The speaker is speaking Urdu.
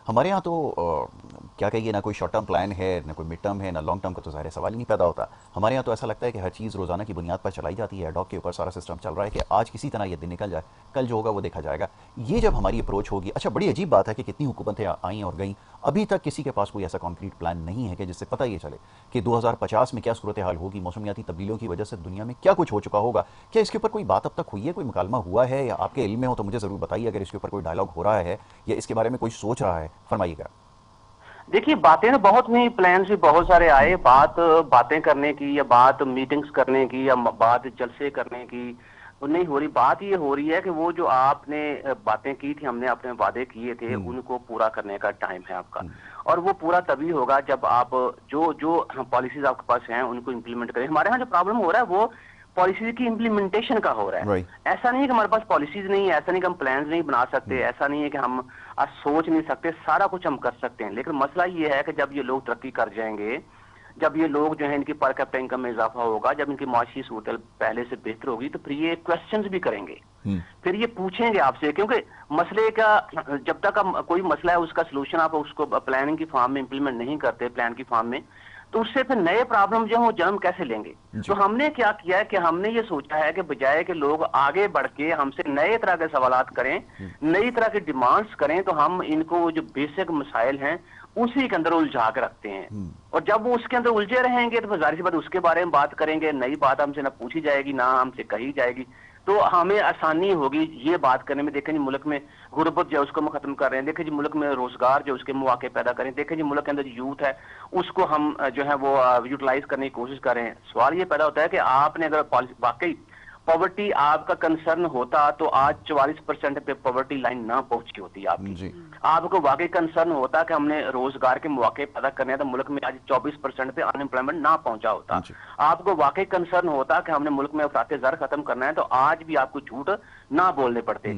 ہمارے یہاں تو کیا کہیے، نہ کوئی شارٹ ٹرم پلان ہے، نہ کوئی مڈ ٹرم ہے، نہ لانگ ٹرم کا تو ظاہر سوال ہی نہیں پیدا ہوتا. ہمارے یہاں تو ایسا لگتا ہے کہ ہر چیز روزانہ کی بنیاد پر چلائی جاتی ہے، ایڈاک کے اوپر سارا سسٹم چل رہا ہے کہ آج کسی طرح یہ دن نکل جائے، کل جو ہوگا وہ دیکھا جائے گا. یہ جب ہماری اپروچ ہوگی، اچھا بڑی عجیب بات ہے کہ کتنی حکومتیں آئیں اور گئیں، ابھی تک کسی کے پاس کوئی ایسا کانکریٹ پلان نہیں ہے کہ جس سے پتہ یہ چلے کہ 2050 میں کیا صورتحال ہوگی، موسمیاتی تبدیلیوں کی وجہ سے دنیا میں کیا کچھ ہو چکا ہوگا. کیا اس کے اوپر کوئی بات اب تک ہوئی ہے، کوئی مکالمہ ہوا ہے، یا آپ کے علم میں ہو تو مجھے ضرور بتائیے اگر اس کے اوپر کوئی ڈائلاگ ہو رہا ہے یا اس کے بارے میں کوئی سوچ رہا ہے، فرمائیے گا. دیکھیے، باتیں تو بہت ہوئی، پلانس بھی بہت سارے آئے. باتیں کرنے کی یا بات میٹنگز کرنے کی یا بات جلسے کرنے کی وہ نہیں ہو رہی. بات یہ ہو رہی ہے کہ وہ جو آپ نے باتیں کی تھی، ہم نے اپنے وعدے کیے تھے، ان کو پورا کرنے کا ٹائم ہے آپ کا. اور وہ پورا تبھی ہوگا جب آپ جو پالیسیز آپ کے پاس ہیں ان کو امپلیمنٹ کریں. ہمارے ہاں جو پرابلم ہو رہا ہے وہ پالیسیز کی امپلیمنٹیشن کا ہو رہا ہے. رائٹ. ایسا نہیں ہے کہ ہمارے پاس پالیسیز نہیں ہے، ایسا نہیں کہ ہم پلانز نہیں بنا سکتے، ایسا نہیں ہے کہ ہم سوچ نہیں سکتے، سارا کچھ ہم کر سکتے ہیں. لیکن مسئلہ یہ ہے کہ جب یہ لوگ ترقی کر جائیں گے، جب یہ لوگ جو ہیں ان کی پر کیپٹا انکم میں اضافہ ہوگا، جب ان کی معاشی صورت پہلے سے بہتر ہوگی، تو پھر یہ کوشچنز بھی کریں گے، پھر یہ پوچھیں گے آپ سے. کیونکہ مسئلے کا جب تک کوئی مسئلہ ہے اس کا سلوشن آپ اس کو پلاننگ کی فارم میں امپلیمنٹ نہیں کرتے، پلان کی فارم میں، تو اس سے پھر نئے پرابلم جو ہیں وہ جنم کیسے لیں گے. جی. تو ہم نے کیا کیا ہے کہ ہم نے یہ سوچا ہے کہ بجائے کہ لوگ آگے بڑھ کے ہم سے نئے طرح کے سوالات کریں، نئی طرح کی ڈیمانڈز کریں، تو ہم ان کو جو بیسک مسائل ہیں اسی کے اندر الجھا کے رکھتے ہیں. اور جب وہ اس کے اندر الجھے رہیں گے تو پھر ظاہر سی بات اس کے بارے میں بات کریں گے. نئی بات ہم سے نہ پوچھی جائے گی نہ ہم سے کہی جائے گی، تو ہمیں آسانی ہوگی یہ بات کرنے میں. دیکھیں جی ملک میں غربت جو ہے اس کو ہم ختم کر رہے ہیں. دیکھیں جی ملک میں روزگار جو اس کے مواقع پیدا کریں. دیکھیں جی ملک کے اندر جو یوتھ ہے اس کو ہم جو ہے وہ یوٹیلائز کرنے کی کوشش کر رہے ہیں. سوال یہ پیدا ہوتا ہے کہ آپ نے اگر واقعی پاورٹی آپ کا کنسرن ہوتا تو آج 44% پہ پاورٹی لائن نہ پہنچی ہوتی آپ کی. جی. آپ کو واقعی کنسرن ہوتا کہ ہم نے روزگار کے مواقع پیدا کرنے ہیں تو ملک میں آج 24% پہ ان امپلائمنٹ نہ پہنچا ہوتا. جی. آپ کو واقعی کنسرن ہوتا کہ ہم نے ملک میں افراط زر ختم کرنا ہے تو آج بھی آپ کو جھوٹ نہ بولنے پڑتے.